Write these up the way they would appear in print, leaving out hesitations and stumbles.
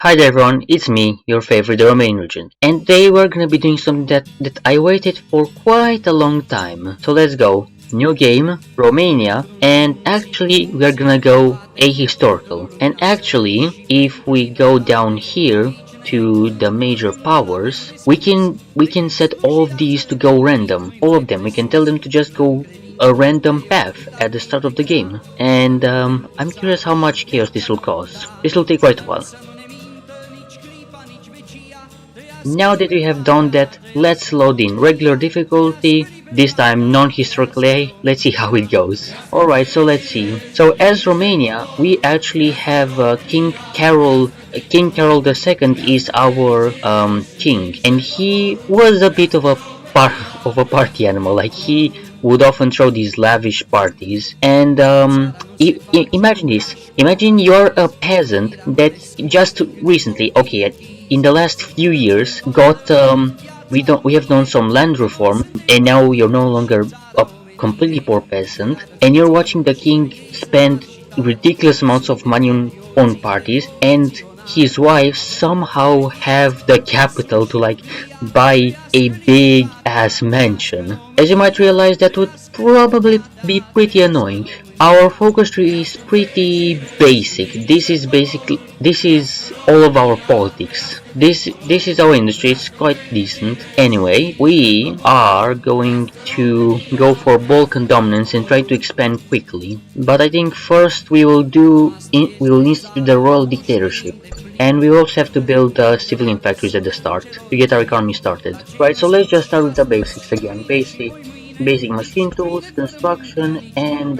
Hi there everyone, it's me, your favorite Romanian region, and today we're gonna be doing something that I waited for quite a long time. So let's go. New game, Romania, and actually we're gonna go ahistorical. And actually, if we go down here to the major powers, we can set all of these to go random. All of them. We can tell them to just go a random path at the start of the game. And I'm curious how much chaos this will cause. This will take quite a while. Now that we have done that, let's load in regular difficulty, this time non-historically. Let's see how it goes. Alright, so let's see. So as Romania, we actually have King Carol. King Carol II is our king, and he was a bit of a party animal. Like he would often throw these lavish parties, and imagine this. Imagine you're a peasant that just recently, okay, in the last few years got we have done some land reform, and now you're no longer a completely poor peasant, and you're watching the king spend ridiculous amounts of money on parties, and his wife somehow have the capital to like buy a big ass mansion. As you might realize, that would probably be pretty annoying. Our focus tree is pretty basic. This is all of our politics. This is our industry. It's quite decent. Anyway, we are going to go for Balkan dominance and try to expand quickly. But I think first we will institute the royal dictatorship. And we also have to build civilian factories at the start to get our economy started. Right, so let's just start with the basics again. Basic machine tools, construction, and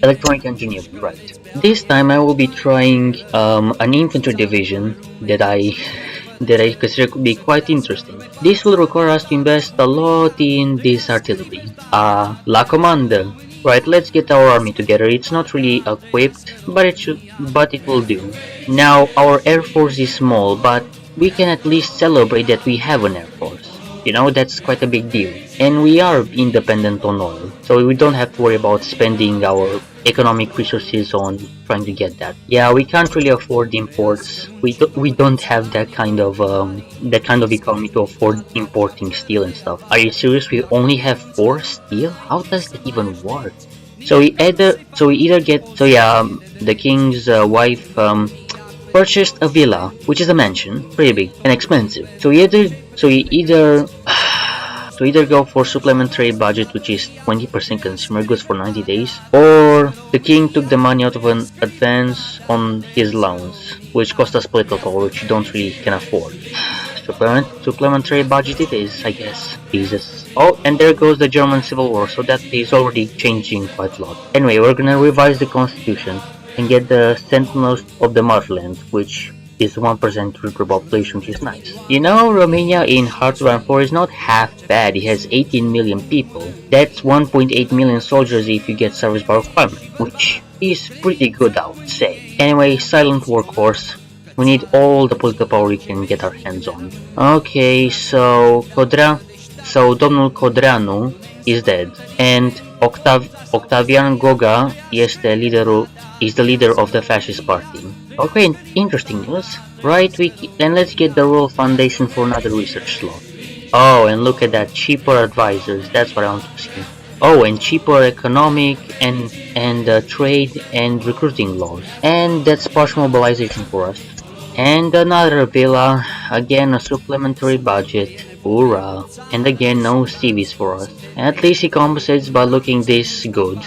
electronic engineering. Right. This time I will be trying an infantry division that I consider could be quite interesting. This will require us to invest a lot in this artillery. La Commander. Right, let's get our army together. It's not really equipped, but it will do. Now our air force is small, but we can at least celebrate that we have an air force. You know, that's quite a big deal. And we are independent on oil, so we don't have to worry about spending our economic resources on trying to get that. Yeah, we can't really afford imports. We don't have that kind of economy to afford importing steel and stuff. Are you serious? We only have 4 steel? How does that even work? The king's wife purchased a villa, which is a mansion, pretty big and expensive. So we either go for supplementary budget, which is 20% consumer goods for 90 days, or the king took the money out of an advance on his loans, which cost us political power, which you don't really can afford. Supplementary budget it is, I guess. Jesus. Oh, and there goes the German Civil War, so that is already changing quite a lot. Anyway, we're gonna revise the constitution and get the Sentinels of the Motherland, which is 1% recruit population, which is nice. You know, Romania in Hearts of 4 is not half bad. It has 18 million people. That's 1.8 million soldiers if you get service bar requirement, which is pretty good, I would say. Anyway, silent workhorse. We need all the political power we can get our hands on. Okay, so Domnul Codreanu is dead, and Octavian Goga is the leader of the fascist party. Okay, interesting news. Right, then let's get the royal foundation for another research slot. Oh, and look at that, cheaper advisors. That's what I want to see. Oh, and cheaper economic and trade and recruiting laws. And that's partial mobilization for us. And another villa, again a supplementary budget. Hoorah! And again no CVs for us. At least he compensates by looking this good.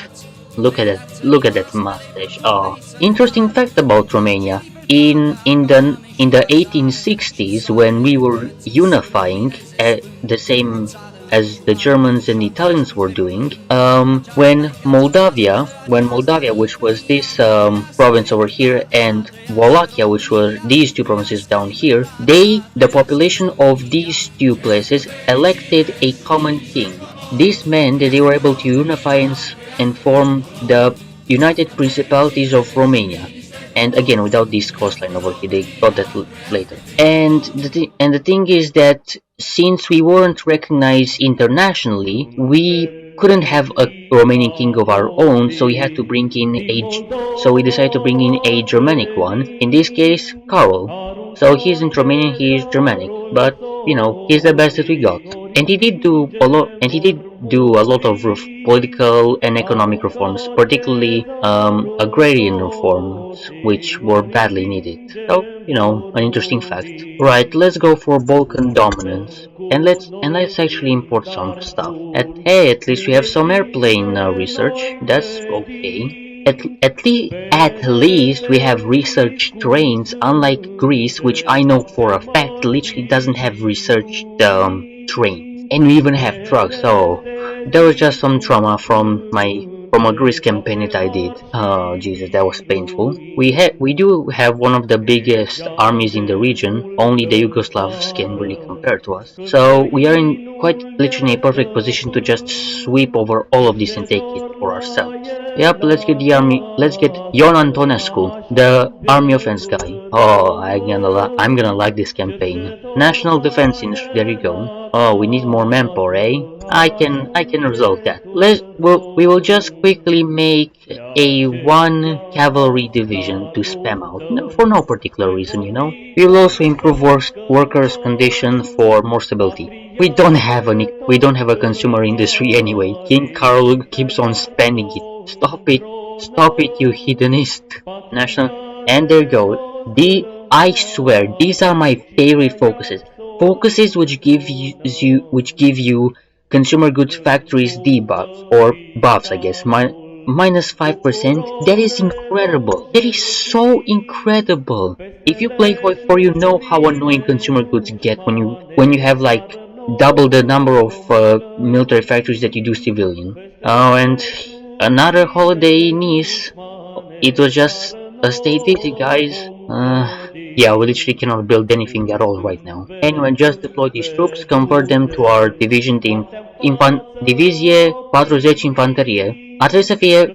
Look at that mustache. Oh, interesting fact about Romania. In the 1860s, when we were unifying, the same as the Germans and the Italians were doing, when Moldavia, which was this province over here, and Wallachia, which were these two provinces down here, the population of these two places elected a common king. This meant that they were able to unify and form the United Principalities of Romania. And again, without this coastline over here, they got that later. And the thing is that since we weren't recognized internationally, we couldn't have a Romanian king of our own, so we had to bring in we decided to bring in a Germanic one. In this case, Carol. So he isn't Romanian, he is Germanic, but you know, he's the best that we got. And he did do a lot of political and economic reforms, particularly agrarian reforms, which were badly needed. So, you know, an interesting fact. Right, let's go for Balkan dominance. And let's actually import some stuff. At least we have some airplane research. That's okay. At least we have research trains, unlike Greece, which I know for a fact literally doesn't have research trains. And we even have trucks, so there was just some trauma from a Greece campaign that I did. Oh Jesus, that was painful. We do have one of the biggest armies in the region. Only the Yugoslavs can really compare to us. So we are in quite literally a perfect position to just sweep over all of this and take it for ourselves. Yep, let's get the army. Let's get Ion Antonescu, the army offense guy. Oh, I'm gonna like this campaign. National defense industry. There you go. Oh, we need more manpower, eh? I can resolve that. We will just quickly make a one cavalry division to spam out, no, for no particular reason, you know. We will also improve workers' condition for more stability. We don't have a consumer industry anyway. King Carl keeps on spending it. Stop it, you hedonist. National, and there you go. I swear, these are my favorite focuses. Focuses which give you consumer goods factories debuffs or buffs, I guess. Minus 5%. That is incredible. That is so incredible. If you play Hoi 4, you know how annoying consumer goods get when you have like double the number of military factories that you do civilian. Oh, and another holiday in Nice. It was just a state easy, guys. Yeah, we literally cannot build anything at all right now. Anyway, just deploy these troops, convert them to our division team. Divizie 40 infanterie. Ar trebui să fie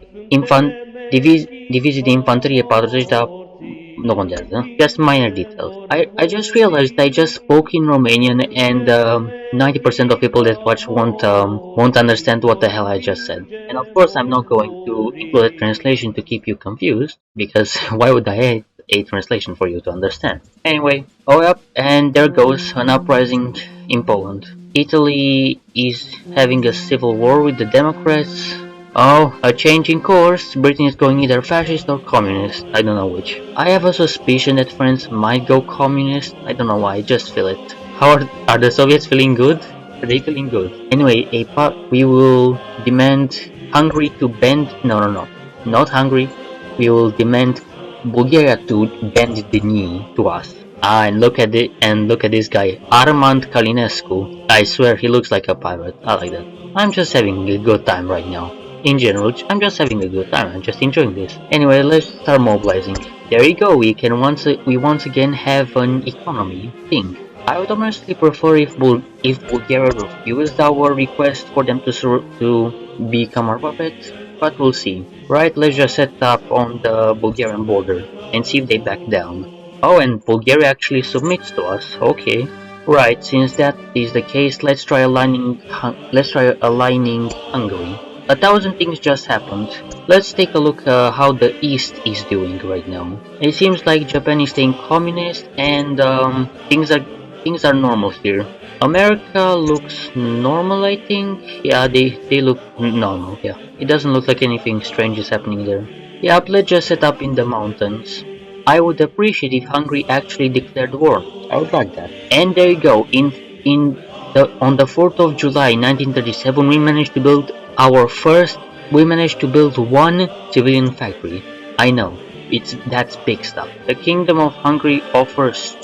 divizii de infanterie 40, dar nu contează. Just minor details. I just realized I just spoke in Romanian and 90% of people that watch won't understand what the hell I just said. And of course I'm not going to include a translation to keep you confused, because why would I add a translation for you to understand? Anyway, oh yep, and there goes an uprising in Poland. Italy is having a civil war with the Democrats. Oh, a change in course. Britain is going either fascist or communist. I don't know which. I have a suspicion that France might go communist. I don't know why, I just feel it. Are the Soviets feeling good? Are they feeling good? Anyway, we will demand Hungary to bend. No. Not Hungary. We will demand Bulgaria to bend the knee to us. And look at this guy, Armand Calinescu. I swear he looks like a pirate. I like that. I'm just having a good time right now. In general, I'm just having a good time. I'm just enjoying this. Anyway, let's start mobilizing. There you go. We once again have an economy thing. I would honestly prefer if Bulgaria refused our request for them to become our puppet, but we'll see. Right, let's just set up on the Bulgarian border and see if they back down. Oh, and Bulgaria actually submits to us. Okay. Right, since that is the case, let's try aligning Hungary. 1,000 things just happened. Let's take a look how the East is doing right now. It seems like Japan is staying communist, and things are normal here. America looks normal, I think. Yeah, they look normal. Yeah, it doesn't look like anything strange is happening there. Yeah, let's just set up in the mountains. I would appreciate if Hungary actually declared war. I would like that. And there you go. On the 4th of July 1937, we managed to build one civilian factory. I know, that's big stuff. The Kingdom of Hungary offers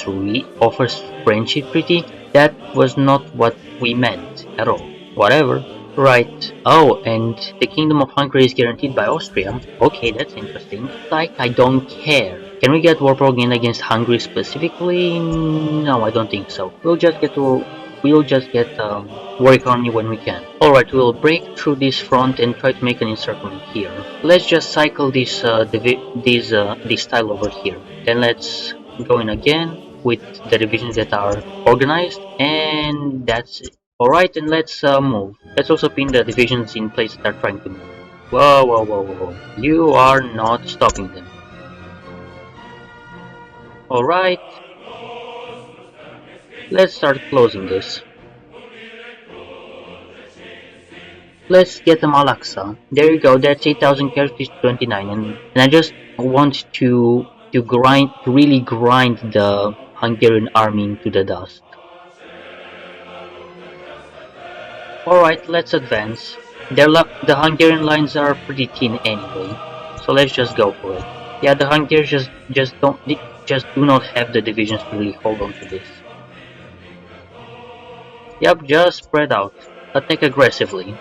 friendship treaty. That was not what we meant at all. Whatever. Right. Oh, and the Kingdom of Hungary is guaranteed by Austria. Okay, that's interesting. Like, I don't care. Can we get war propaganda against Hungary specifically? No, I don't think so. We'll just get war economy when we can. Alright, we'll break through this front and try to make an encirclement here. Let's just cycle this tile over here. Then let's go in again with the divisions that are organized, and that's it. Alright, and let's move. Let's also pin the divisions in place that are trying to move. Whoa. You are not stopping them. Alright, Let's start closing this. Let's get the Malaksa. There you go, that's 8,000 casualties to 29, and I just want to really grind the Hungarian army into the dust. Alright, let's advance. The Hungarian lines are pretty thin anyway, so let's just go for it. Yeah, the Hungarians just do not have the divisions to really hold on to this. Yep, just spread out. Attack aggressively.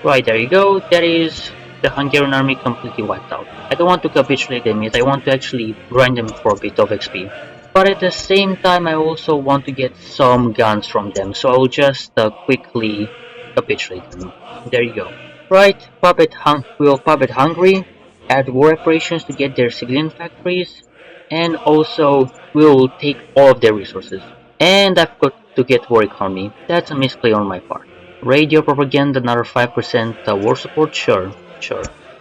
Right, there you go. That is the Hungarian army completely wiped out. I don't want to capitulate them yet, I want to actually grind them for a bit of XP. But at the same time, I also want to get some guns from them, so I'll just quickly capitulate them. There you go. Right, we'll puppet Hungary, add war reparations to get their civilian factories, and also we'll take all of their resources. And I've got to get war economy. That's a misplay on my part. Radio propaganda, another 5% war support? Sure.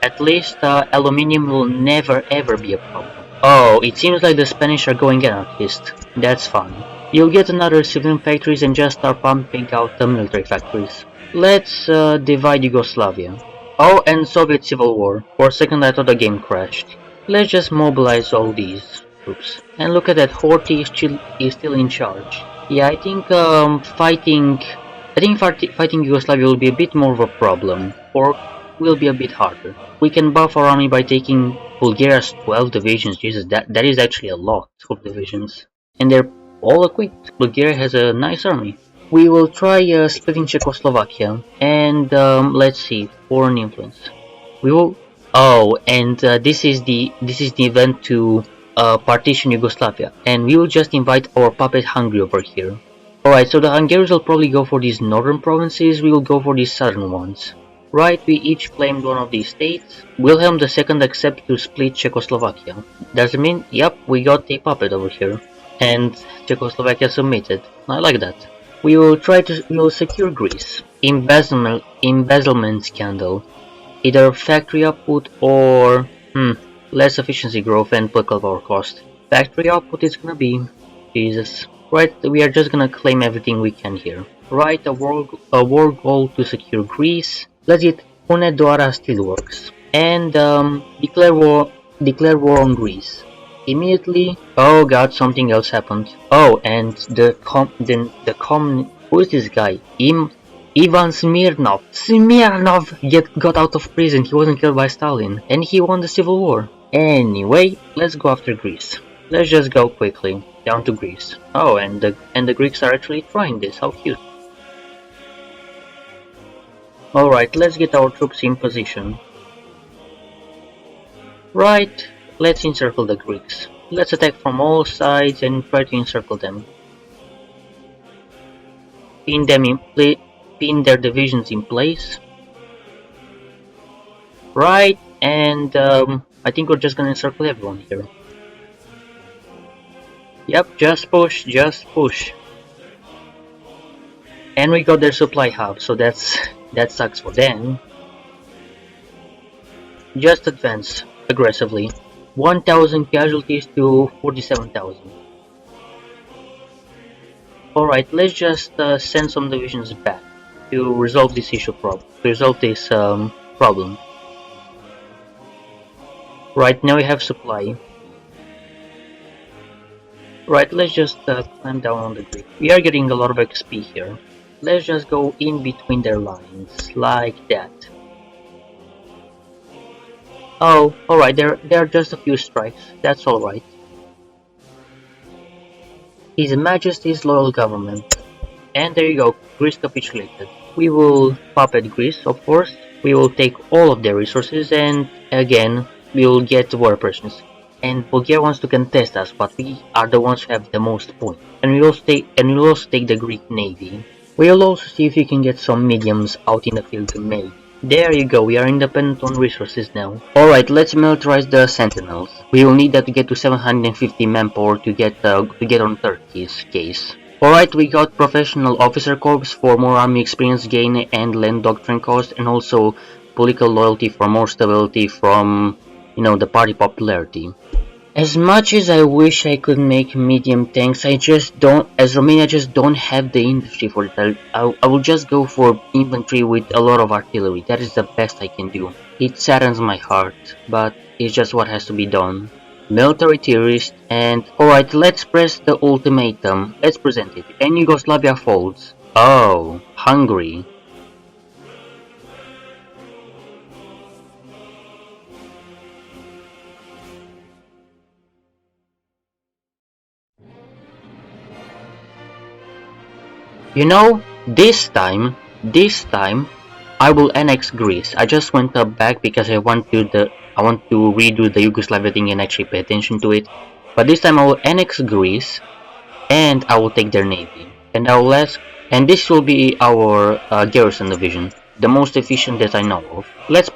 At least aluminium will never ever be a problem. Oh, it seems like the Spanish are going anarchist. That's fun. You'll get another civilian factories and just start pumping out the military factories. Let's divide Yugoslavia. Oh, and Soviet Civil War. For a second I thought the game crashed. Let's just mobilize all these troops. And look at that, Horthy is still in charge. Yeah, I think fighting Yugoslavia will be a bit more of a problem, or will be a bit harder. We can buff our army by taking Bulgaria's 12 divisions. Jesus, that is actually a lot of divisions. And they're all equipped. Bulgaria has a nice army. We will try splitting Czechoslovakia, and let's see, foreign influence. We will. Oh, and this is the event to partition Yugoslavia, and we will just invite our puppet Hungary over here. Alright, so the Hungarians will probably go for these northern provinces, we will go for these southern ones. Right, we each claimed one of these states. Wilhelm II accepted to split Czechoslovakia. Does it mean? Yep, we got a puppet over here. And Czechoslovakia submitted. I like that. We will secure Greece. Embezzlement scandal. Either factory output or less efficiency growth and political power cost. Factory output is gonna be Jesus. Right, we are just gonna claim everything we can here. Right, a war goal to secure Greece. Let's get Pune Dwara Steelworks. And declare war on Greece. Immediately. Oh god, something else happened. Oh, and who is this guy? Ivan Smirnov. Got out of prison. He wasn't killed by Stalin, and he won the civil war. Anyway, let's go after Greece. Let's just go quickly down to Greece. Oh, and the Greeks are actually trying this. How cute. Alright, let's get our troops in position. Right, let's encircle the Greeks. Let's attack from all sides and try to encircle them. Pin their divisions in place. Right, and I think we're just gonna encircle everyone here. Yep, just push. And we got their supply hub, so that sucks for them. Just advance aggressively. 1,000 casualties to 47,000. Alright, let's just send some divisions back to resolve this problem. Right, now we have supply. Right, let's just climb down on the grid. We are getting a lot of XP here. Let's just go in between their lines, like that. Oh, alright, there are just a few strikes, that's alright. His Majesty's loyal government. And there you go, Greece capitulated. We will puppet Greece, of course. We will take all of their resources, and again, we will get war operations. And Bulgaria wants to contest us, but we are the ones who have the most points. And we will also take the Greek navy. We'll also see if we can get some mediums out in the field to make. There you go, we are independent on resources now. Alright, let's militarize the sentinels. We will need that to get to 750 manpower to get on Turkey's case. Alright, we got professional officer corps for more army experience gain and land doctrine cost, and also political loyalty for more stability from, the party popularity. As much as I wish I could make medium tanks, I just don't, as Romania just don't have the industry for it. I will just go for infantry with a lot of artillery. That is the best I can do. It saddens my heart, but it's just what has to be done. Military terrorist, and alright, let's press the ultimatum. Let's present it. And Yugoslavia folds. Oh, Hungary. You know, this time, I will annex Greece. I just went up back because I want to redo the Yugoslavia thing and actually pay attention to it. But this time I will annex Greece and I will take their navy. And and this will be our garrison division, the most efficient that I know of. Let's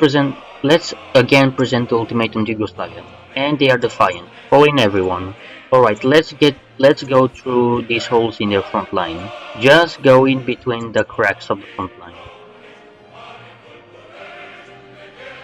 again present the ultimatum to Yugoslavia, and they are defiant, following everyone. Alright, let's go through these holes in their front line. Just go in between the cracks of the front line.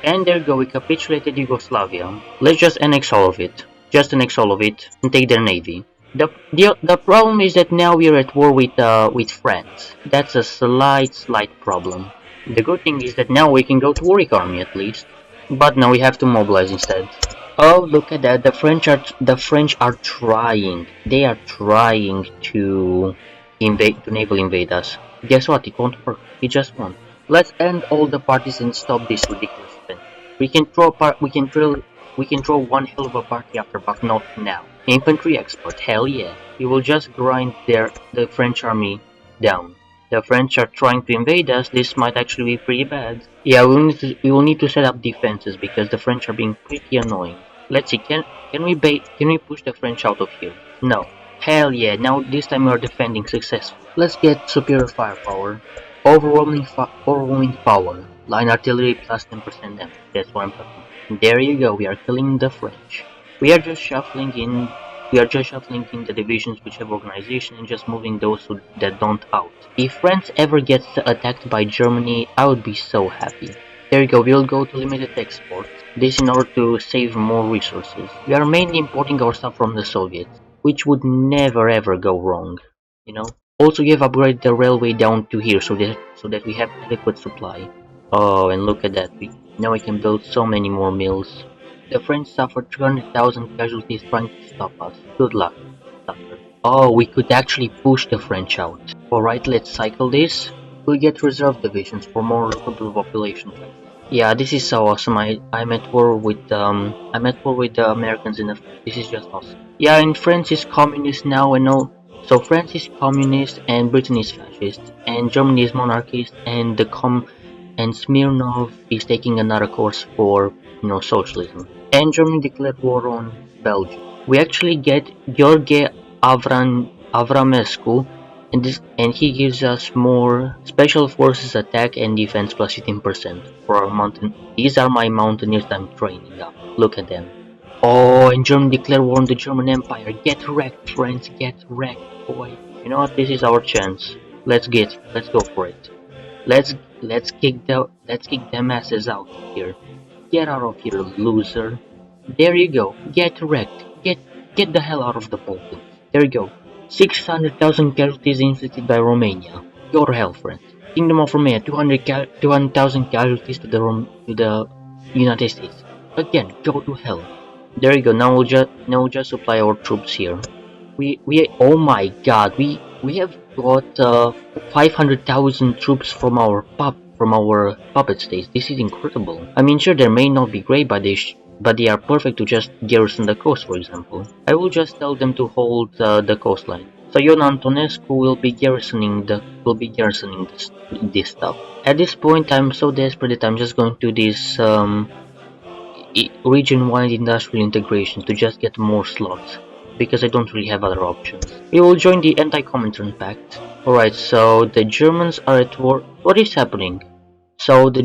And there go, we capitulated Yugoslavia. Let's just annex all of it. Just annex all of it and take their navy. The problem is that now we are at war with France. That's a slight problem. The good thing is that now we can go to Warwick Army at least. But now we have to mobilize instead. Oh, look at that! The French are trying. They are trying to naval invade us. Guess what? It won't work. It just won't. Let's end all the parties and stop this ridiculous event. We can throw apart. We can throw one hell of a party after, but not now. Infantry expert, hell yeah. We will just grind the French army down. The French are trying to invade us. This might actually be pretty bad. Yeah, we will need to set up defenses because the French are being pretty annoying. Let's see, can we push the French out of here? No. Hell yeah, now this time we are defending successfully. Let's get superior firepower. Overwhelming power. Line artillery plus 10% damage. That's what I'm talking. There you go, we are killing the French. We are just shuffling in the divisions which have organization and just moving those that don't out. If France ever gets attacked by Germany, I would be so happy. There you go, we'll go to limited exports. This in order to save more resources. We are mainly importing our stuff from the Soviets, which would never ever go wrong, you know. Also, we have upgraded the railway down to here so that we have adequate supply. Oh, and look at that, now we can build so many more mills. The French suffered 200,000 casualties trying to stop us. Good luck, sucker. Oh, we could actually push the French out. Alright, let's cycle this. We'll get reserve divisions for more local population. Yeah, this is so awesome. I'm at war with the Americans in the. This is just awesome. Yeah, and France is communist now and all. So France is communist and Britain is fascist and Germany is monarchist and and Smirnov is taking another course for socialism. And Germany declared war on Belgium. We actually get Gheorghe Avramescu, and he gives us more special forces attack and defense plus 15% for our mountain. These are my mountaineers I'm training up. Look at them. Oh, and Germany declared war on the German Empire. Get wrecked, friends. Get wrecked, boy. You know what? This is our chance. Let's go for it. Let's kick them asses out of here. Get out of here, loser. There you go. Get wrecked. Get the hell out of the Balkans. There you go. 600,000 casualties inflicted by Romania. Your hell, friend. Kingdom of Romania, 200,000 casualties to the United States. Again, go to hell. There you go. Now we'll just supply our troops here. Oh my god, we have got 500,000 troops from our puppet states. This is incredible. I mean, sure, they may not be great, but they are perfect to just garrison the coast, for example. I will just tell them to hold the coastline. So Ion Antonescu will be garrisoning this stuff. At this point, I'm so desperate that I'm just going to this region-wide industrial integration to just get more slots, because I don't really have other options. We will join the Anti-Comintern Pact. Alright, so the Germans are at war. What is happening? So the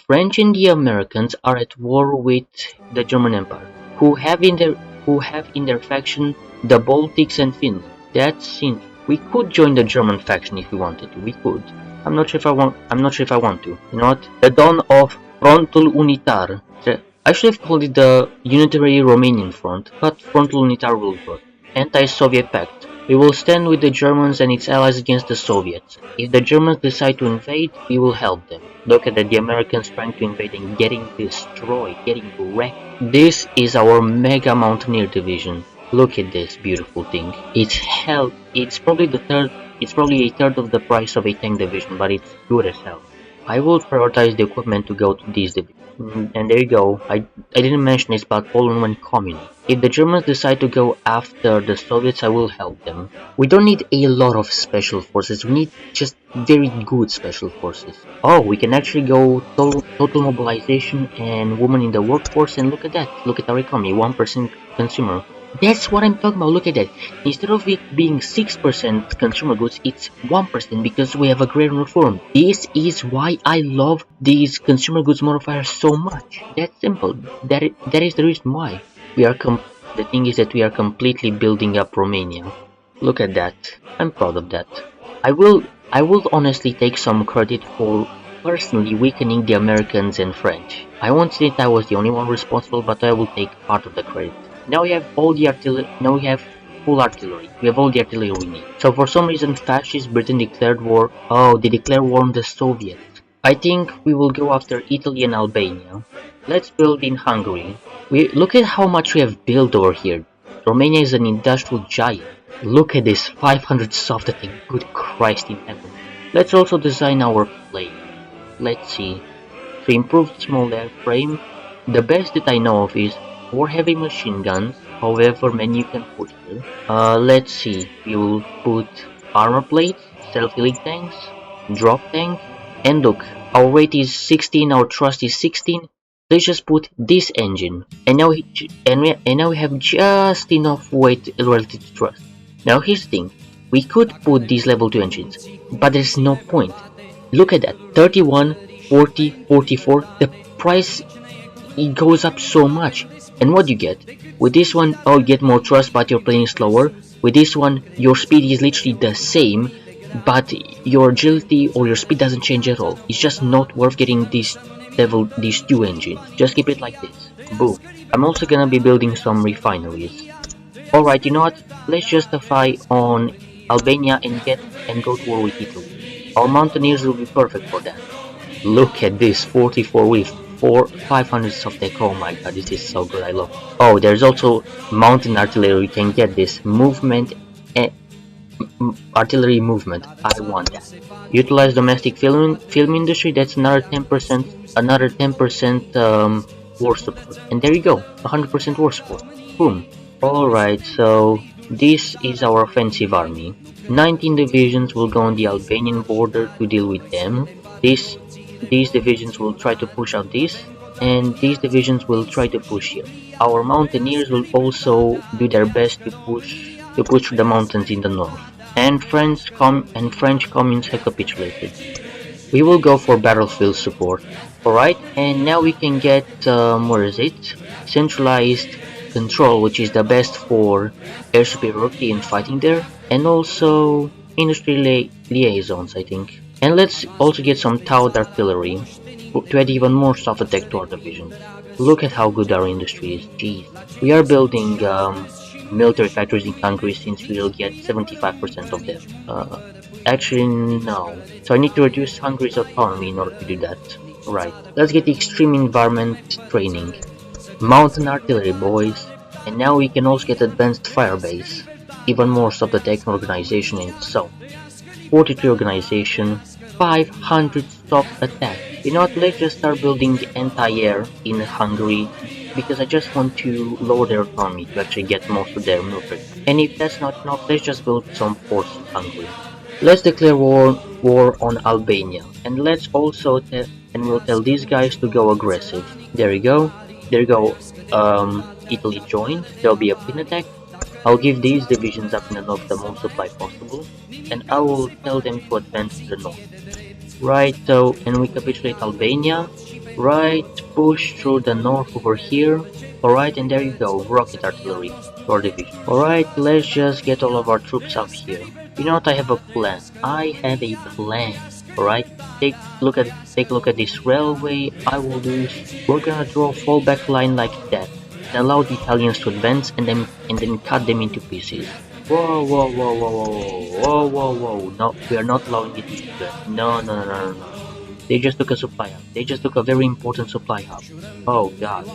French and the Americans are at war with the German Empire, who have in their faction the Baltics and Finland. That's in. We could join the German faction if we wanted to. We could. I'm not sure if I want to. You know what? The dawn of Frontul Unitar. I should have called it the Unitary Romanian Front, but Frontul Unitar will work. Anti-Soviet Pact. We will stand with the Germans and its allies against the Soviets. If the Germans decide to invade, we will help them. Look at the Americans trying to invade and getting destroyed, getting wrecked. This is our Mega Mountaineer Division. Look at this beautiful thing. It's hell. It's probably a third of the price of a tank division, but it's good as hell. I will prioritize the equipment to go to these divisions. And there you go. I didn't mention this, but Poland went communist. If the Germans decide to go after the Soviets, I will help them. We don't need a lot of special forces, we need just very good special forces. Oh, we can actually go total mobilization and women in the workforce, and look at that. Look at our economy, 1% consumer. That's what I'm talking about, look at that. Instead of it being 6% consumer goods, it's 1% because we have agrarian reform. This is why I love these consumer goods modifiers so much. That's simple. That is the reason why. The thing is that we are completely building up Romania. Look at that. I'm proud of that. I will honestly take some credit for personally weakening the Americans and French. I won't say that I was the only one responsible, but I will take part of the credit. Now we have all the artillery. Now we have full artillery. We have all the artillery we need. So for some reason, fascist Britain declared war. Oh, they declared war on the Soviets. I think we will go after Italy and Albania. Let's build in Hungary. Look at how much we have built over here. Romania is an industrial giant. Look at this 500 soft attack. Good Christ in heaven. Let's also design our plane. Let's see. To improve small airframe, the best that I know of is 4 heavy machine guns, however many you can put here. Let's see, we will put armor plates, self-healing tanks, drop tank, and look, our weight is 16, our thrust is 16. Let's just put this engine, and now we have just enough weight relative to thrust. Now here's the thing, we could put these level 2 engines, but there's no point. Look at that, 31, 40, 44, the price, it goes up so much. And what do you get? With this one, oh, you get more thrust, but your plane is slower. With this one, your speed is literally the same, but your agility or your speed doesn't change at all. It's just not worth getting these 2 engines. Just keep it like this. Boom. I'm also gonna be building some refineries. Alright, you know what? Let's justify on Albania and go to war with Italy. Our mountaineers will be perfect for that. Look at this, 44 with 500 soft tech. Oh my god, this is so good, I love it. Oh, there's also mountain artillery, you can get this. Movement, artillery movement, I want that. Utilize domestic film industry, that's another 10% war support. And there you go, 100% war support. Boom. Alright, so this is our offensive army. 19 divisions will go on the Albanian border to deal with them. These divisions will try to push out this, and these divisions will try to push here. Our mountaineers will also do their best to push through the mountains in the north. And French communes have capitulated. We will go for battlefield support. Alright, and now we can get, where is it? Centralized control, which is the best for air superiority and fighting there, and also industry liaisons, I think. And let's also get some towed artillery to add even more soft attack to our division. Look at how good our industry is, jeez. We are building military factories in Hungary since we'll get 75% of them. Actually no. So I need to reduce Hungary's autonomy in order to do that. Right, let's get the extreme environment training. Mountain artillery, boys. And now we can also get advanced fire base. Even more soft attack organization and so. 43 organization, 500 soft attack. You know what, let's just start building anti-air in Hungary, because I just want to lower their economy to actually get most of their military. And if that's not enough, let's just build some forts in Hungary. Let's declare war on Albania, and let's also we'll tell these guys to go aggressive. There you go. Italy joined. There'll be a pin attack. I'll give these divisions up in the north the most supply possible, and I will tell them to advance to the north. Right, so, and we capitulate Albania. Right, push through the north over here. Alright, and there you go, rocket artillery to our division. Alright, let's just get all of our troops up here. You know what, I have a plan. Alright, take a look at this railway. I will do is we're gonna draw a fallback line like that and allow the Italians to advance and then cut them into pieces. Whoa, whoa, whoa, whoa, whoa, whoa, whoa, whoa! No, we are not allowing it to do that. No, no, no, no, no. They just took a supply hub. They just took a very important supply hub. Oh god,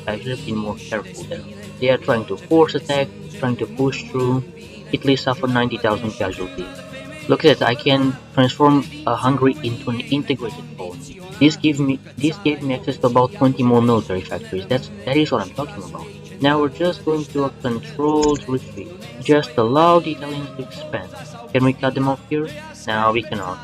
I should have been more careful there. They are trying to force attack, trying to push through. Italy suffered 90,000 casualties. Look at that, I can transform Hungary into an integrated Poland. This gave me access to about 20 more military factories. That is what I'm talking about. Now we're just going to a controlled retreat. Just allow the Italians to expand. Can we cut them off here? No, we cannot.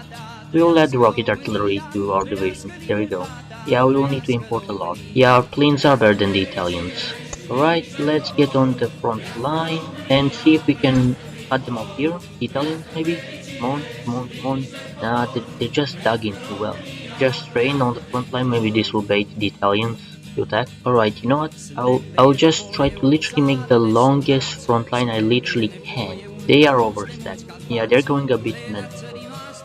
We will add rocket artillery to our division. There we go. Yeah, we will need to import a lot. Yeah, our planes are better than the Italians. Alright, let's get on the front line and see if we can cut them off here. The Italians maybe? Come on, come on, come on. Nah, they just dug in too well. Just train on the front line, maybe this will bait the Italians to attack. Alright, you know what? I'll just try to literally make the longest front line I literally can. They are overstacked. Yeah, they're going a bit mental.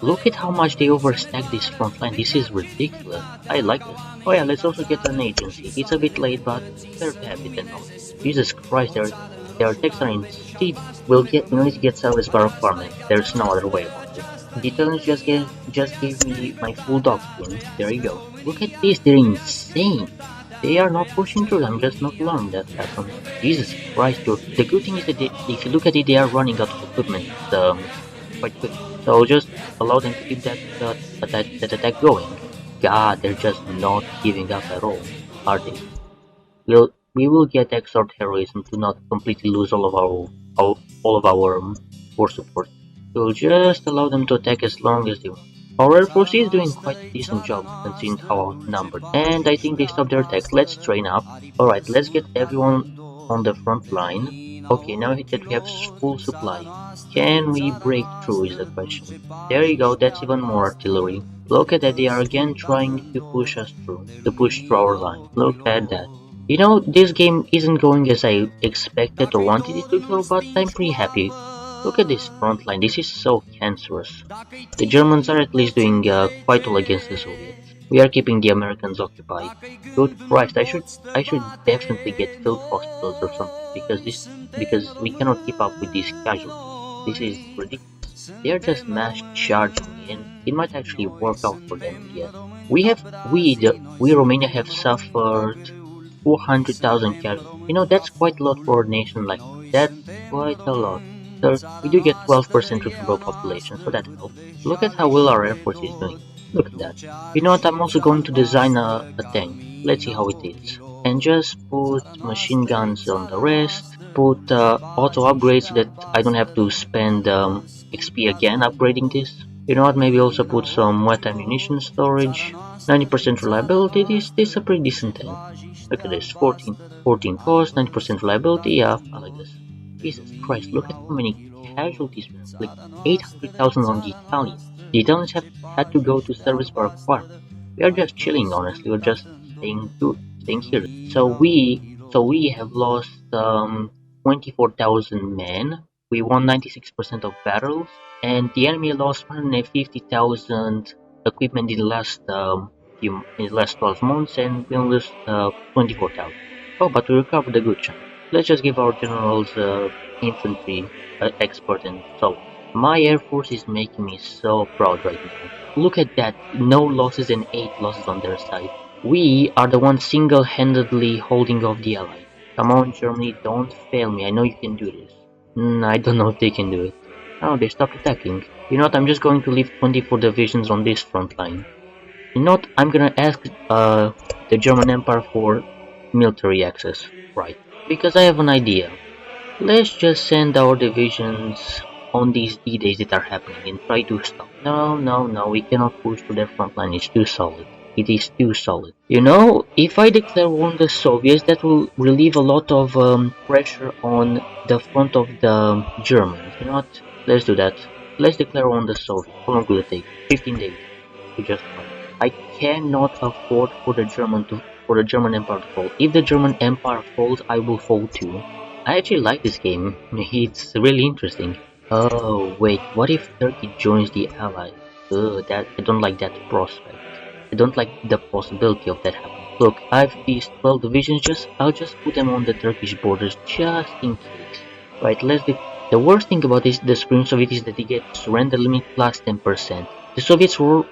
Look at how much they overstack this front line. This is ridiculous. I like this. Oh yeah, let's also get an agency. It's a bit late, but better to have it than not. Jesus Christ, their attacks are insane. We need to get service bar farming. There's no other way about it. The Italians just gave me my full dog skin. There you go. Look at this, they're insane. They are not pushing through. I'm just not allowing that to happen. Jesus Christ, dude. The good thing is that if you look at it, they are running out of equipment quite quick. So just allow them to keep that attack going. God, they're just not giving up at all, are they? We will get exort heroism to not completely lose all of our force support. We'll just allow them to attack as long as they want. Our air force is doing quite a decent job considering how outnumbered, and I think they stopped their attack. Let's train up. Alright, let's get everyone on the front line. Okay, now that we have full supply, can we break through is the question. There you go, that's even more artillery. Look at that, they are again trying to push us through, to push through our line. Look at that. You know, this game isn't going as I expected or wanted it to go, but I'm pretty happy. Look at this front line, this is so cancerous. The Germans are at least doing quite well against the Soviets. We are keeping the Americans occupied. Good Christ, I should definitely get field hospitals or something because we cannot keep up with these casualties. This is ridiculous. They are just mass charging me, and it might actually work out for them. Yeah, we Romania have suffered 400,000 casualties. You know, that's quite a lot for a nation like that. That's quite a lot. So we do get 12% refugee population, so that helps. Look at how well our air force is doing. Look at that. You know what, I'm also going to design a tank. Let's see how it is. And just put machine guns on the rest. Put auto upgrades so that I don't have to spend XP again upgrading this. You know what, maybe also put some wet ammunition storage. 90% reliability, this is a pretty decent tank. Look at this, 14 cost, 90% reliability, yeah, I like this. Jesus Christ, look at how many casualties we have, like 800,000 on the Italians. The Italians have had to go to service for a farm. We are just chilling, honestly, we're just staying here. So we have lost 24,000 men. We won 96% of battles, and the enemy lost 150,000 equipment in the last 12 months, and we only lost 24,000. Oh, but we recovered a good chunk. Let's just give our generals infantry expert and so on. My air force is making me so proud right now. Look at that, no losses and 8 losses on their side. We are the ones single-handedly holding off the Allies. Come on, Germany, don't fail me, I know you can do this. I don't know if they can do it. Oh, they stopped attacking. You know what, I'm just going to leave 24 divisions on this front line. You know what, I'm gonna ask the German Empire for military access. Right. Because I have an idea. Let's just send our divisions on these D-days that are happening and try to stop. No, we cannot push to their front line, it's too solid. It is too solid. You know, if I declare war on the Soviets, that will relieve a lot of pressure on the front of the Germans. You know what? Let's do that. Let's declare war on the Soviets. How long will it take? 15 days to just fight. I cannot afford for the German Empire to fall. If the German Empire falls, I will fall too. I actually like this game. It's really interesting. Oh wait, what if Turkey joins the Allies? That I don't like that prospect. I don't like the possibility of that happening. Look, I've these 12 divisions. I'll just put them on the Turkish borders just in case. Right? The worst thing about this, the Supreme Soviet, is that they get surrender limit plus 10%. The Soviets were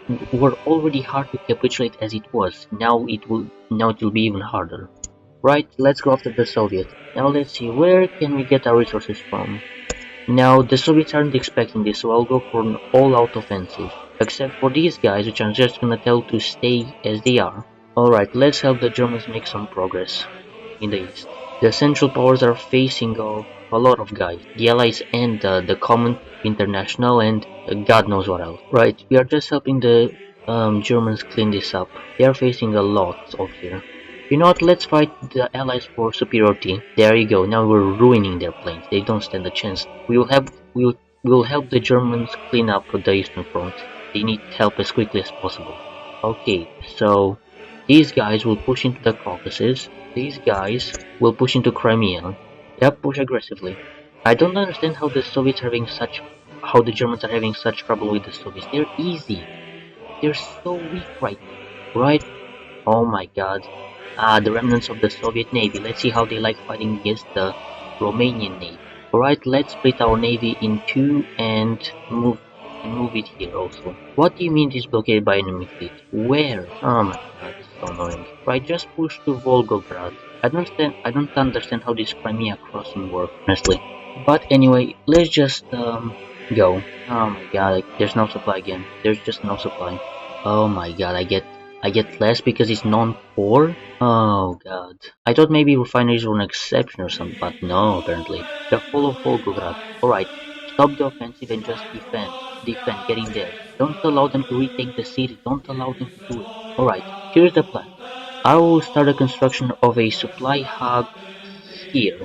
already hard to capitulate as it was. Now it will be even harder. Right? Let's go after the Soviets. Now let's see, where can we get our resources from? Now, the Soviets aren't expecting this, so I'll go for an all-out offensive. Except for these guys, which I'm just gonna tell to stay as they are. Alright, let's help the Germans make some progress in the east. The Central Powers are facing off a lot of guys. The Allies and the Common International and God knows what else. Right, we are just helping the Germans clean this up. They are facing a lot of here. You know what, let's fight the Allies for superiority. There you go, now we're ruining their planes. They don't stand a chance. We will help the Germans clean up the Eastern Front. They need help as quickly as possible. Okay, so these guys will push into the Caucasus. These guys will push into Crimea. Yep, push aggressively. I don't understand how the Germans are having such trouble with the Soviets. They're easy. They're so weak right now, right? Oh my god. The remnants of the Soviet Navy. Let's see how they like fighting against the Romanian Navy. Alright, let's split our Navy in two and move it here also. What do you mean it is blockaded by enemy fleet? Where? Oh my god, this is so annoying. Right, just push to Volgograd. I don't understand how this Crimea crossing works, honestly. But anyway, let's just go. Oh my god, there's no supply again. There's just no supply. Oh my god, I get less because it's non-core? Oh god. I thought maybe refineries were an exception or something, but no, apparently. They're full of Volgograd. Alright, stop the offensive and just defend. Defend, get in there. Don't allow them to retake the city. Don't allow them to do it. Alright, here's the plan. I will start the construction of a supply hub here.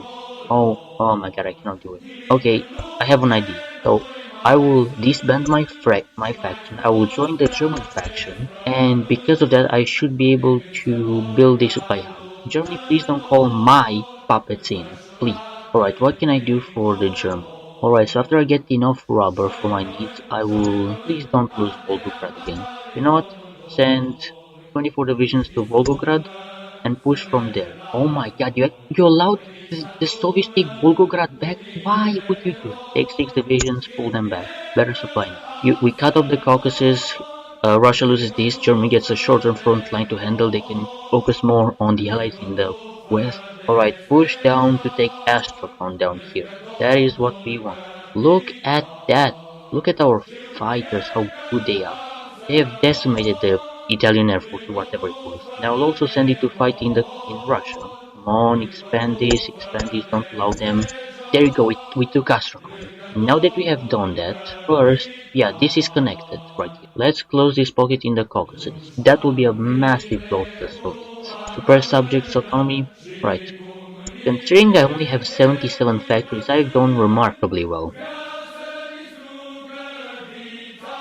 Oh my god, I cannot do it. Okay, I have an idea. So, I will disband my faction, I will join the German faction, and because of that I should be able to build a supply hub. Germany, please don't call my puppets in, please. Alright, what can I do for the German? Alright, so after I get enough rubber for my needs, I will... Please don't lose Volgograd again. You know what? Send 24 divisions to Volgograd and push from there. Oh my god, you allowed the Soviets take Volgograd back? Why would you do it? Take 6 divisions, pull them back. Better supply. We cut off the Caucasus, Russia loses this, Germany gets a shorter front line to handle, they can focus more on the allies in the west. Alright, push down to take Astrakhan down here. That is what we want. Look at that. Look at our fighters, how good they are. They have decimated the Italian Air Force or whatever it was. Now I'll also send it to fight in Russia. Come on, expand this, don't allow them. There you go, we took Astrakhan. Now that we have done that, first, yeah, this is connected right here. Let's close this pocket in the Caucasus. That will be a massive blow to the Soviets. Super subjects autonomy, right. Considering I only have 77 factories, I've done remarkably well.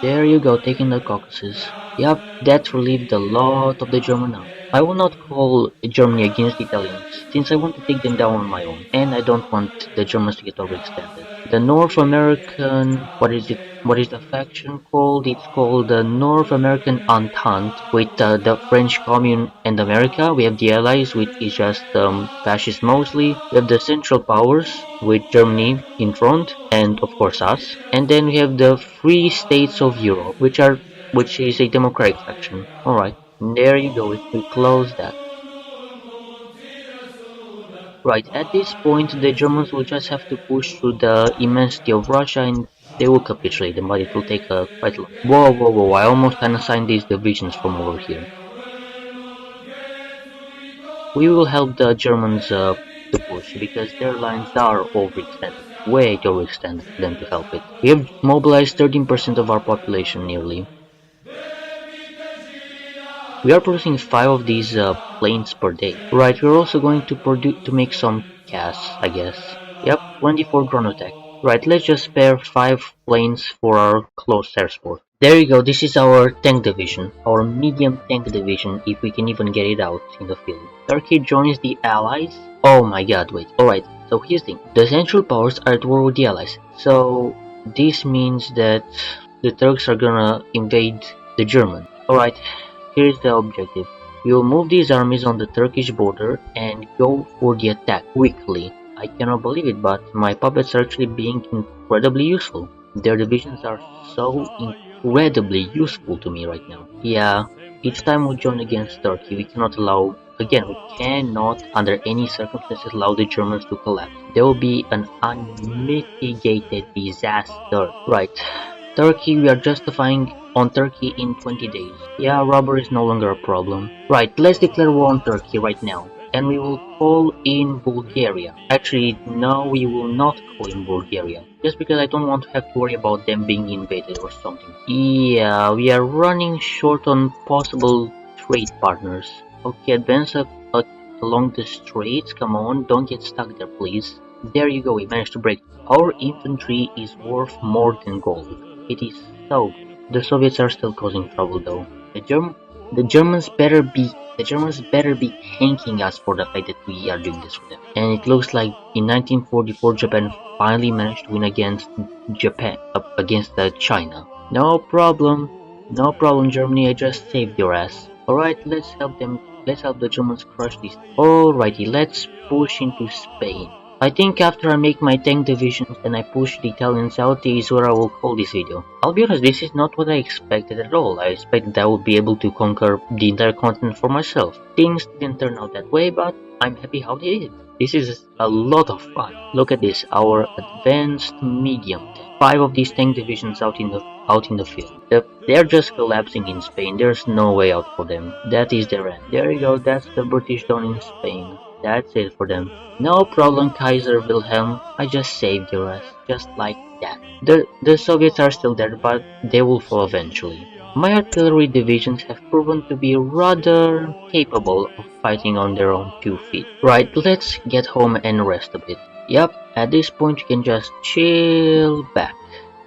There you go, taking the Caucasus. Yup, that relieved a lot of the German army. I will not call Germany against the Italians, since I want to take them down on my own, and I don't want the Germans to get overextended. The North American, what is the faction called? It's called the North American Entente, with the French Commune and America. We have the Allies, which is just fascist mostly. We have the Central Powers, with Germany in front, and of course us. And then we have the Free States of Europe, which is a democratic faction. Alright, there you go, we close that. Right, at this point the Germans will just have to push through the immensity of Russia and they will capitulate them, but it will take quite long. Whoa, I almost unassigned these divisions from over here. We will help the Germans to push, because their lines are overextended, way too overextended for them to help it. We have mobilized 13% of our population nearly. We are producing 5 of these planes per day. Right, we're also going to make some gas, I guess. Yep, 24 ground attack. Right, let's just spare 5 planes for our close air support. There you go, this is our tank division, our medium tank division, if we can even get it out in the field. Turkey joins the Allies. Oh my god, wait. Alright, so here's the thing. The Central Powers are at war with the Allies. So this means that the Turks are gonna invade the Germans. Alright, here's the objective. We will move these armies on the Turkish border and go for the attack quickly. I cannot believe it, but my puppets are actually being incredibly useful. Their divisions are so incredibly useful to me right now. Yeah, each time we join against Turkey, we cannot allow, again, we cannot under any circumstances allow the Germans to collapse. There will be an unmitigated disaster. Right, Turkey, we are justifying on Turkey in 20 days. Yeah, rubber is no longer a problem. Right, let's declare war on Turkey right now. And we will call in Bulgaria. Actually, no, we will not call in Bulgaria. Just because I don't want to have to worry about them being invaded or something. Yeah, we are running short on possible trade partners. Okay, advance up along the straits. Come on, don't get stuck there, please. There you go, we managed to break. Our infantry is worth more than gold. It is so good. The Soviets are still causing trouble though. The Germans better be thanking us for the fact that we are doing this for them. And it looks like in 1944 Japan finally managed to win against China. No problem. No problem, Germany, I just saved your ass. Alright, let's help the Germans crush this. Alrighty, let's push into Spain. I think after I make my tank divisions and I push the Italians out is where I will call this video. I'll be honest, this is not what I expected at all. I expected I would be able to conquer the entire continent for myself. Things didn't turn out that way, but I'm happy how they did. This is a lot of fun. Look at this, our advanced medium tank. 5 of these tank divisions out in the field. They're just collapsing in Spain. There's no way out for them. That is their end. There you go, that's the British done in Spain. That's it for them. No problem, Kaiser Wilhelm. I just saved your ass. Just like that. The Soviets are still there, but they will fall eventually. My artillery divisions have proven to be rather capable of fighting on their own 2 feet. Right, let's get home and rest a bit. Yep, at this point you can just chill back.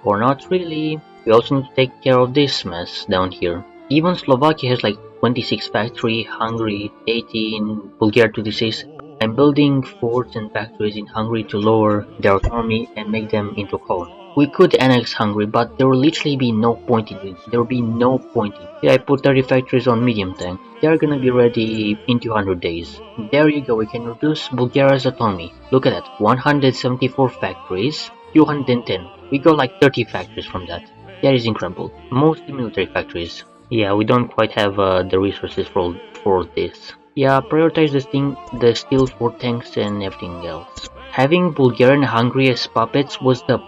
Or not really. We also need to take care of this mess down here. Even Slovakia has like 26 factory, Hungary 18, Bulgaria 26. I'm building forts and factories in Hungary to lower their economy and make them into colonies. We could annex Hungary, but there will literally be no point in it. There will be no point in it. Yeah, I put 30 factories on medium tank. They are gonna be ready in 200 days. There you go, we can reduce Bulgaria's autonomy. Look at that, 174 factories, 210. We got like 30 factories from that. That is incredible. Mostly military factories. Yeah, we don't quite have the resources for this. Yeah, prioritize the steel for tanks and everything else. Having Bulgaria and Hungary as puppets was the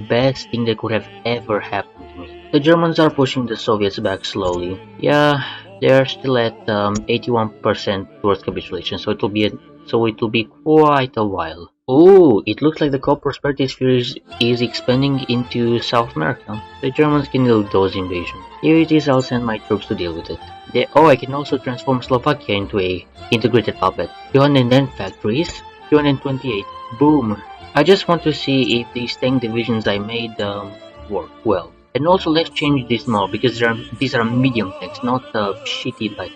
best thing that could have ever happened to me. The Germans are pushing the Soviets back slowly. Yeah, they are still at 81% towards capitulation, so it will be quite a while. Oh, it looks like the co-prosperity sphere is expanding into South America. The Germans can deal with those invasions. Here it is, I'll send my troops to deal with it. I can also transform Slovakia into a integrated puppet. 210 factories, 228. Boom. I just want to see if these tank divisions I made work well. And also let's change this more because these are medium tanks, not shitty like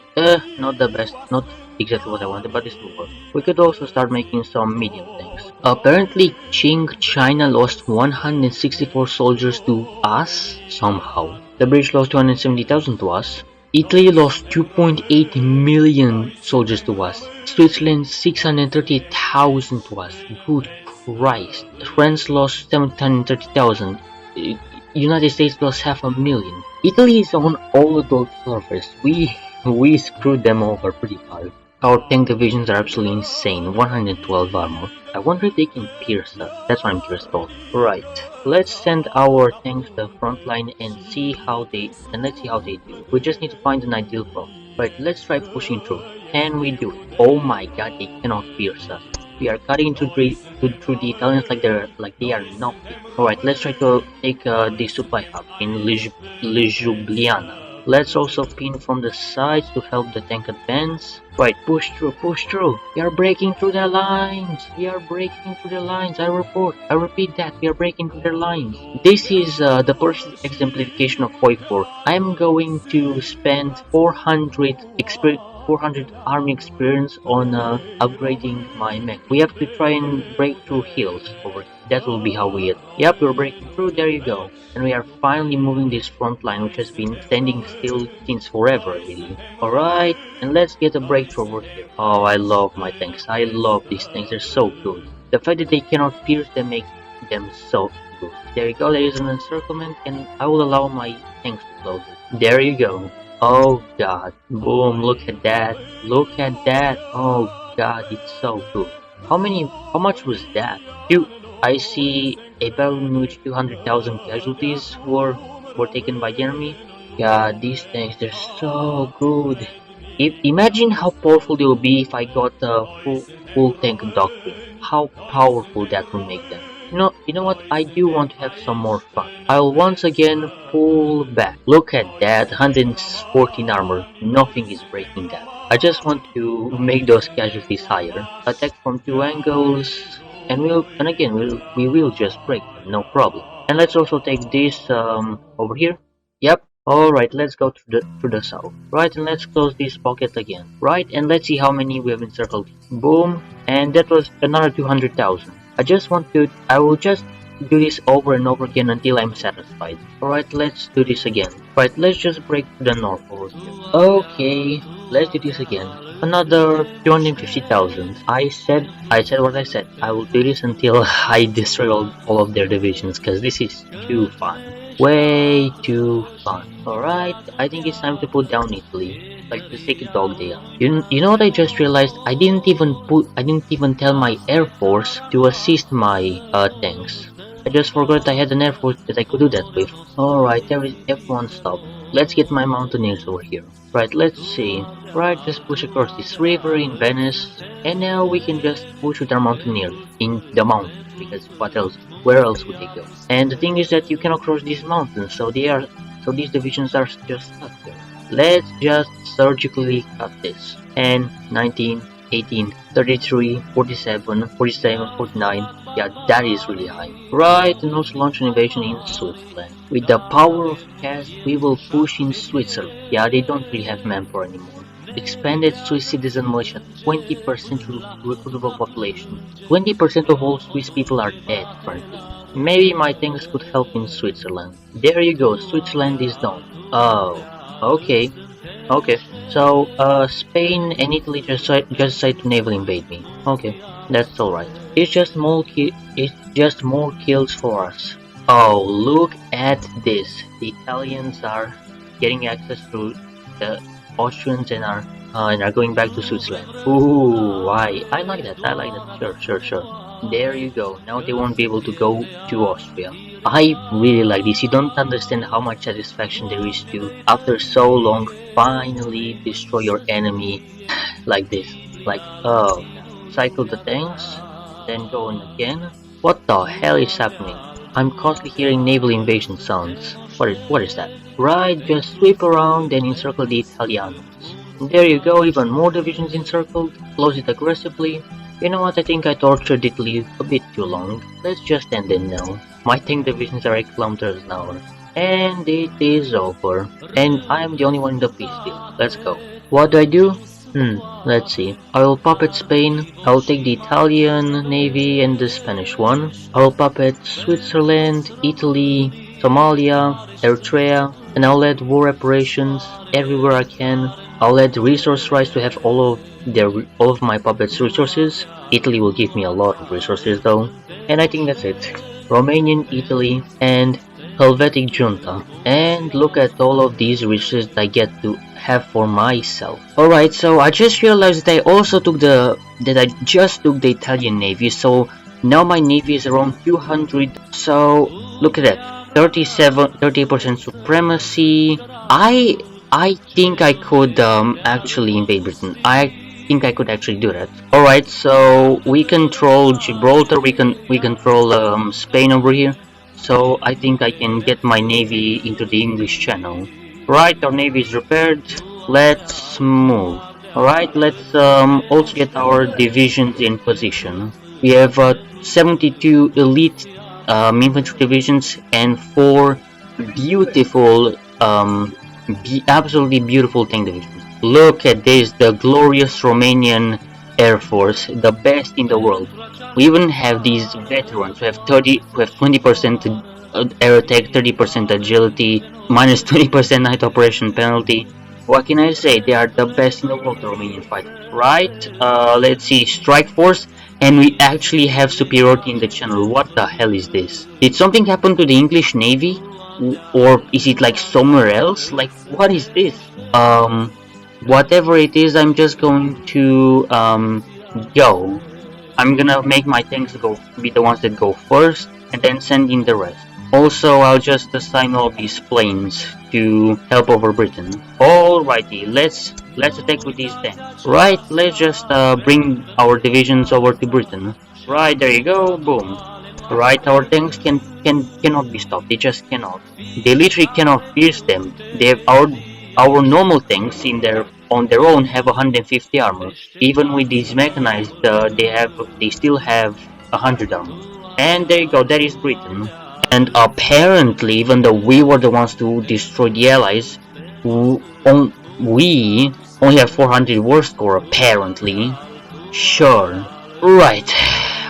not the best, not exactly what I wanted, but this will work. We could also start making some medium tanks. Apparently Qing China lost 164 soldiers to us somehow. The British lost 270,000 to us. Italy lost 2.8 million soldiers to us. Switzerland 630,000 to us. Good Christ. France lost 730,000. United States lost 500,000. Italy is on all adult surface. We screwed them over pretty hard. Our tank divisions are absolutely insane. 112 armor. I wonder if they can pierce us. That's what I'm curious about. Right. Let's send our tanks to the front line and let's see how they do. We just need to find an ideal front. Right, let's try pushing through. Can we do it? Oh my god, they cannot pierce us. We are cutting through the Italians like they are nothing. Alright, let's try to take the supply hub in Ljubljana. Let's also pin from the sides to help the tank advance. Right, push through. We are breaking through their lines. I repeat that, we are breaking through their lines. This is the perfect exemplification of Hoi 4. I'm going to spend 400 400 army experience on upgrading my mech. We have to try and break through hills over here. That will be how we hit. Yep, we're breaking through, there you go. And we are finally moving this front line, which has been standing still since forever, really. Alright, and let's get a breakthrough over here. Oh, I love my tanks. I love these tanks, they're so good. The fact that they cannot pierce them makes them so good. There you go, there is an encirclement, and I will allow my tanks to close it. There you go. Oh god. Boom, look at that. Look at that. Oh god, it's so good. How much was that? I see a battle in which 200,000 casualties were taken by the enemy. God, these tanks, they're so good. Imagine how powerful they will be if I got a full tank doctrine. How powerful that will make them. You know what? I do want to have some more fun. I'll once again pull back. Look at that, 114 armor. Nothing is breaking that. I just want to make those casualties higher. Attack from 2 angles, and we will just break them, no problem. And let's also take this over here. Yep. Alright, let's go to the south. Right, and let's close this pocket again. Right, and let's see how many we have encircled. Boom, and that was another 200,000. I will just do this over and over again until I'm satisfied. Alright, let's do this again. Right, let's just break to the north over here. Okay, let's do this again. Another 250,000. I said what I said. I will do this until I destroy all of their divisions, because this is too fun. Way too fun. Alright, I think it's time to put down Italy. Like the sick dog they are. You know what I just realized? I didn't even tell my air force to assist my tanks. I just forgot I had an air force that I could do that with. Alright, there is F1 stop. Let's get my mountaineers over here. Right, let's see. Right, just push across this river in Venice, and now we can just push with our mountaineers in the mountains, because what else? Where else would they go? And the thing is that you cannot cross these mountains, so these divisions are just stuck there. Let's just surgically cut this. And 19, 18, 33, 47, 47, 49. Yeah, that is really high. Right, and also launch an invasion in Switzerland. With the power of caste, we will push in Switzerland. Yeah, they don't really have manpower anymore. Expanded Swiss citizen militia, 20% recruitable population. 20% of all Swiss people are dead currently. Maybe my tanks could help in Switzerland. There you go, Switzerland is done. Oh, okay. Okay, so Spain and Italy just decide to naval invade me. Okay, that's alright. It's just more kills for us. Oh, look at this. The Italians are getting access to the Austrians and are going back to Switzerland. Ooh, I like that. I like that. Sure. There you go. Now they won't be able to go to Austria. I really like this. You don't understand how much satisfaction there is to, after so long, finally destroy your enemy like this. Like, oh, cycle the tanks, then go on again. What the hell is happening? I'm constantly hearing naval invasion sounds. What is that? Right, just sweep around and encircle the Italians. There you go, even more divisions encircled. Close it aggressively. You know what, I think I tortured Italy a bit too long. Let's just end it now. My tank divisions are 8 kilometers an hour. And it is over. And I am the only one in the peace deal. Let's go. What do? Let's see. I will puppet Spain. I will take the Italian navy and the Spanish one. I will puppet Switzerland, Italy, Somalia, Eritrea, and I'll add war reparations everywhere I can. I'll add resource rights to have all of my puppets' resources. Italy will give me a lot of resources though. And I think that's it. Romanian, Italy, and Helvetic junta. And look at all of these resources that I get to have for myself. Alright, so I just realized that I just took the Italian navy, so now my navy is around 200. So look at that. 38% supremacy. I think I could actually invade Britain. I think I could actually do that. Alright, so we control Gibraltar, we control Spain over here. So I think I can get my navy into the English Channel. Right, our navy is repaired. Let's move. Alright, let's also get our divisions in position. We have 72 elite infantry divisions and 4 beautiful, absolutely beautiful tank divisions. Look at this, the glorious Romanian Air Force, the best in the world. We even have these veterans who have 20% air attack, 30% agility, minus 20% night operation penalty. What can I say? They are the best in the world, the Romanian fighters. Right? Let's see, Strike Force, and we actually have superiority in the channel. What the hell is this? Did something happen to the English Navy? Or is it like somewhere else? Like, what is this? Whatever it is, I'm just going to go. I'm gonna make my tanks go be the ones that go first, and then send in the rest. Also, I'll just assign all these planes to help over Britain. Alrighty, let's attack with these tanks. Right, let's just bring our divisions over to Britain. Right, there you go, boom. Right, our tanks cannot be stopped. They just cannot. They literally cannot pierce them. They have our normal tanks on their own have 150 armor. Even with these mechanized, they still have 100 armor. And there you go. That is Britain. And apparently, even though we were the ones to destroy the Allies, we only have 400 war score. Apparently, sure. Right.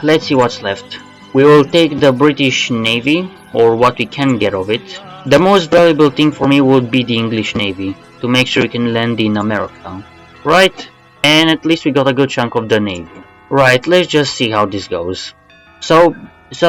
Let's see what's left. We will take the British Navy, or what we can get of it. The most valuable thing for me would be the English Navy, to make sure we can land in America. Right? And at least we got a good chunk of the Navy. Right, let's just see how this goes. So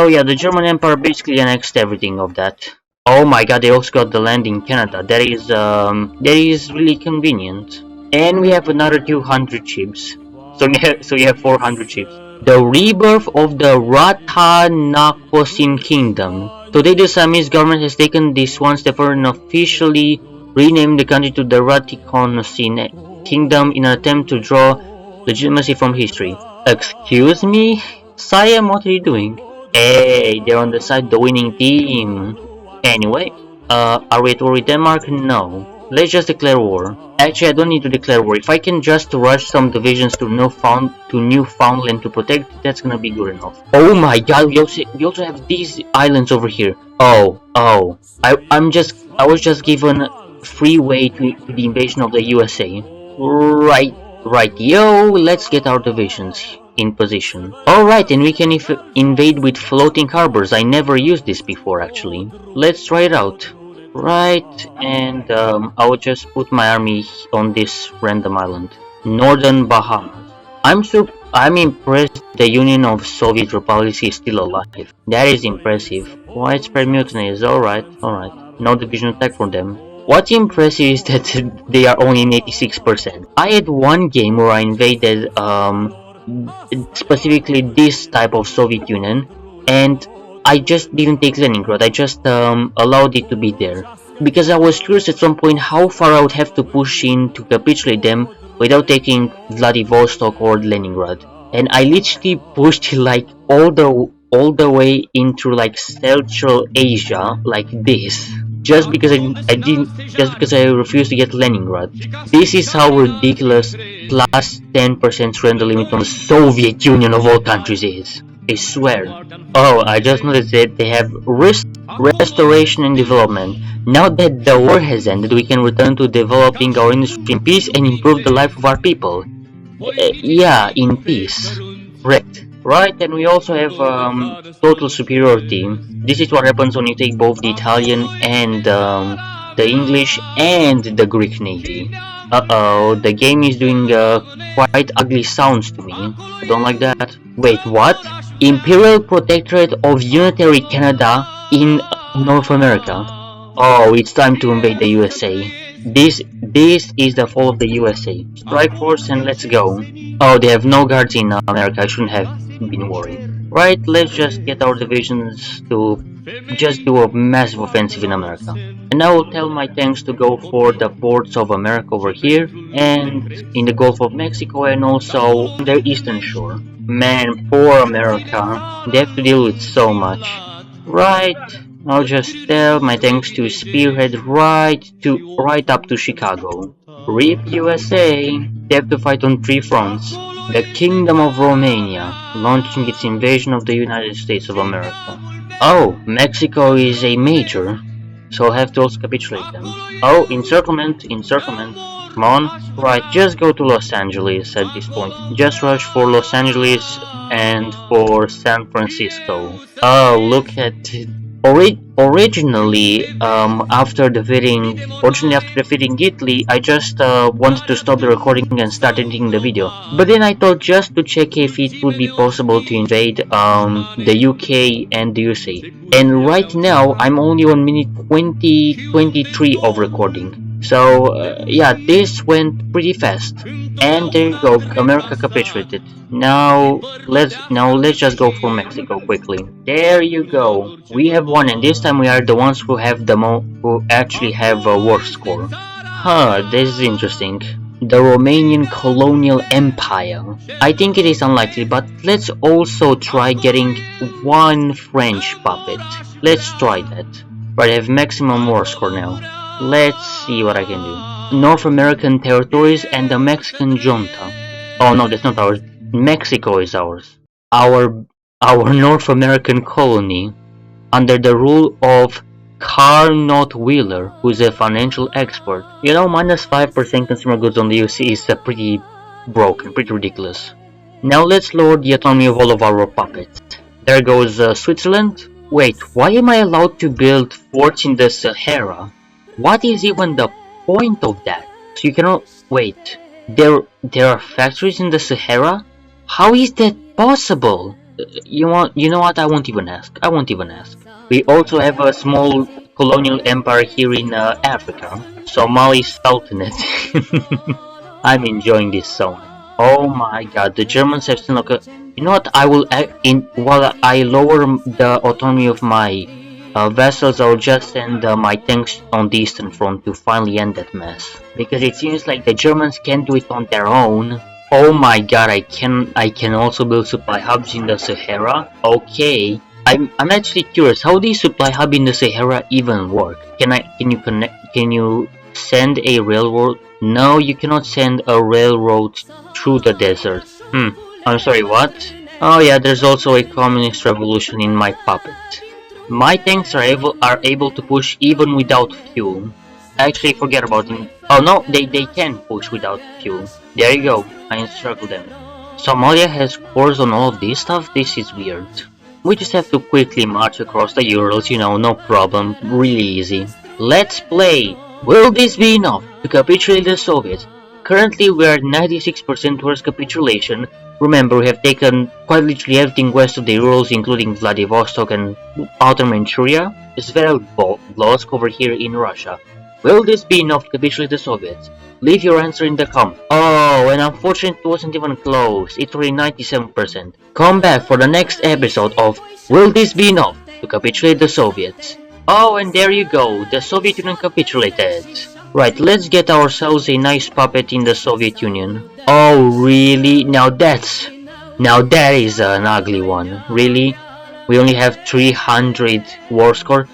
yeah, the German Empire basically annexed everything of that. Oh my god, they also got the land in Canada. That is really convenient. And we have another 200 ships. So we have 400 ships. The rebirth of the Ratanakosin Kingdom. Today the Siamese government has taken this one step further and officially renamed the country to the Ratanakosin Kingdom in an attempt to draw legitimacy from history. Excuse me? Siam, what are you doing? Hey, they're on the side of the winning team. Anyway, are we at war with Denmark? No. Let's just declare war. Actually, I don't need to declare war. If I can just rush some divisions to Newfoundland to protect, that's gonna be good enough. Oh my god, we also have these islands over here. I was just given free way to the invasion of the USA. Right, yo, let's get our divisions in position. Alright, and we can invade with floating harbors. I never used this before, actually. Let's try it out. Right, and I will just put my army on this random island, Northern Bahamas. I'm impressed the Union of Soviet Republics is still alive. That is impressive. Widespread mutiny is alright. No division attack from them. What's impressive is that they are only in 86%. I had one game where I invaded specifically this type of Soviet Union, and I just didn't take Leningrad. I just allowed it to be there because I was curious at some point how far I would have to push in to capitulate them without taking Vladivostok or Leningrad. And I literally pushed like all the way into like Central Asia like this, just because I refused to get Leningrad. This is how ridiculous plus 10% surrender limit on the Soviet Union of all countries is. I swear. Oh, I just noticed that they have restoration and development. Now that the war has ended, we can return to developing our industry in peace and improve the life of our people. Yeah, in peace. Right, and we also have total superiority. This is what happens when you take both the Italian and the English and the Greek Navy. Uh-oh, the game is doing quite ugly sounds to me. I don't like that. Wait, what? Imperial Protectorate of Unitary Canada in North America. Oh, it's time to invade the USA. This is the fall of the USA. Strike force and let's go. Oh, they have no guards in America. I shouldn't have been worried. Right, let's just get our divisions to just do a massive offensive in America. And I will tell my tanks to go for the ports of America over here and in the Gulf of Mexico and also their eastern shore. Man, poor America. They have to deal with so much. Right, I'll just tell my tanks to spearhead right up to Chicago. RIP USA. They have to fight on 3 fronts. The Kingdom of Romania, launching its invasion of the United States of America. Oh, Mexico is a major. so I have to also capitulate them. Oh, encirclement, encirclement. Come on. Right, just go to Los Angeles at this point. Just rush for Los Angeles and for San Francisco. Oh, look at it. Originally, after defeating Italy, I just wanted to stop the recording and start editing the video. But then I thought just to check if it would be possible to invade the UK and the USA. And right now, I'm only on minute 2023 of recording. So yeah, this went pretty fast. And there you go, America capitulated. Now let's just go for Mexico quickly. There you go. We have won, and this time we are the ones who have who actually have a war score. Huh, this is interesting. The Romanian colonial empire. I think it is unlikely, but let's also try getting one French puppet. Let's try that. But I have maximum war score now. Let's see what I can do. North American territories and the Mexican junta. Oh no, that's not ours. Mexico is ours. Our North American colony, under the rule of Carnot Wheeler, who is a financial expert. You know, minus 5% consumer goods on the UC is pretty broken, pretty ridiculous. Now let's lower the autonomy of all of our puppets. There goes Switzerland. Wait, why am I allowed to build forts in the Sahara? What is even the point of that? So you cannot wait. There are factories in the Sahara? How is that possible? You know what? I won't even ask. We also have a small colonial empire here in Africa, Somali Sultanate. I'm enjoying this so much. Oh my god, the Germans have still not. You know what? While I lower the autonomy of my vessels, I'll just send my tanks on the Eastern Front to finally end that mess. Because it seems like the Germans can't do it on their own. Oh my god, I can also build supply hubs in the Sahara? Okay. I'm actually curious, how does supply hub in the Sahara even work? Can you send a railroad? No, you cannot send a railroad through the desert. I'm sorry, what? Oh yeah, there's also a communist revolution in my puppet. My tanks are able to push even without fuel. Actually, forget about it. Oh no, they can push without fuel. There you go, I encircled them. Somalia has cores on all of this stuff? This is weird. We just have to quickly march across the Urals, you know, no problem, really easy. Let's play! Will this be enough to capitulate the Soviets? Currently we are at 96% towards capitulation. Remember, we have taken quite literally everything west of the Urals, including Vladivostok and outer Manchuria. Svetlogorsk over here in Russia. Will this be enough to capitulate the Soviets? Leave your answer in the comments. Oh, and unfortunately it wasn't even close. It's only 97%. Come back for the next episode of Will This Be Enough to Capitulate the Soviets? Oh, and there you go. The Soviet Union capitulated. Right, let's get ourselves a nice puppet in the Soviet Union. Oh, really? Now that is an ugly one. Really? We only have 300 war score.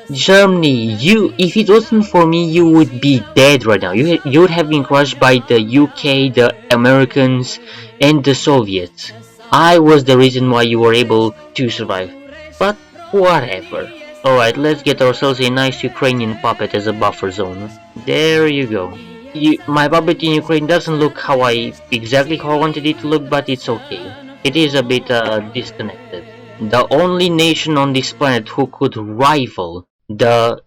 Germany, if it wasn't for me, you would be dead right now. You would have been crushed by the UK, the Americans, and the Soviets. I was the reason why you were able to survive. But whatever. Alright, let's get ourselves a nice Ukrainian puppet as a buffer zone. There you go. My puppet in Ukraine doesn't look exactly how I wanted it to look, but it's okay. It is a bit disconnected. The only nation on this planet who could rival the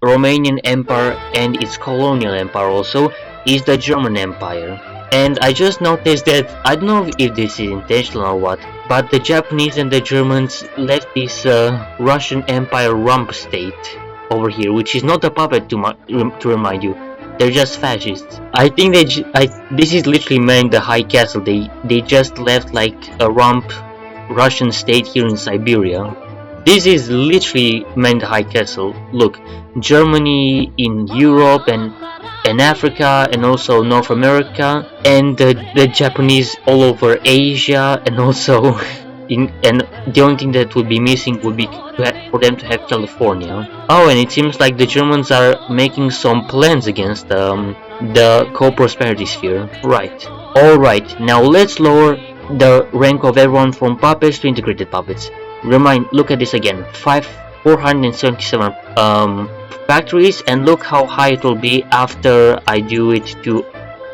Romanian Empire and its colonial empire also is the German Empire. And I just noticed that, I don't know if this is intentional or what, but the Japanese and the Germans left this Russian Empire rump state over here, which is not a puppet to remind you. They're just fascists. I think this is literally meant the High Castle. They just left like a rump Russian state here in Siberia. This is literally meant High Castle. Look, Germany in Europe and Africa and also North America, and the Japanese all over Asia, and also and the only thing that would be missing would be for them to have California. Oh, and it seems like the Germans are making some plans against the co-prosperity sphere. Right. Alright, now let's lower the rank of everyone from puppets to integrated puppets. Look at this again. 477 factories, and look how high it will be after I do it to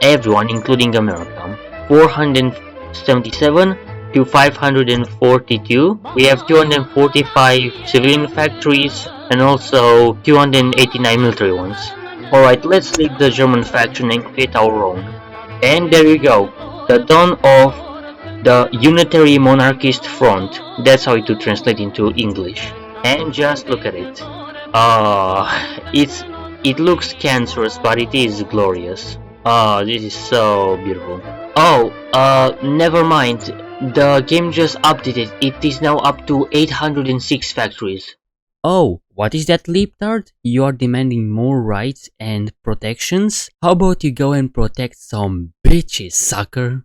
everyone, including America. 477 to 542. We have 245 civilian factories and also 289 military ones. Alright, let's leave the German faction and create our own. And there you go. The dawn of the Unitary Monarchist Front. That's how it would translate into English. And just look at it. It looks cancerous, but it is glorious. This is so beautiful. Oh, never mind. The game just updated. It is now up to 806 factories. Oh, what is that, Leaptard? You are demanding more rights and protections? How about you go and protect some bitches, sucker?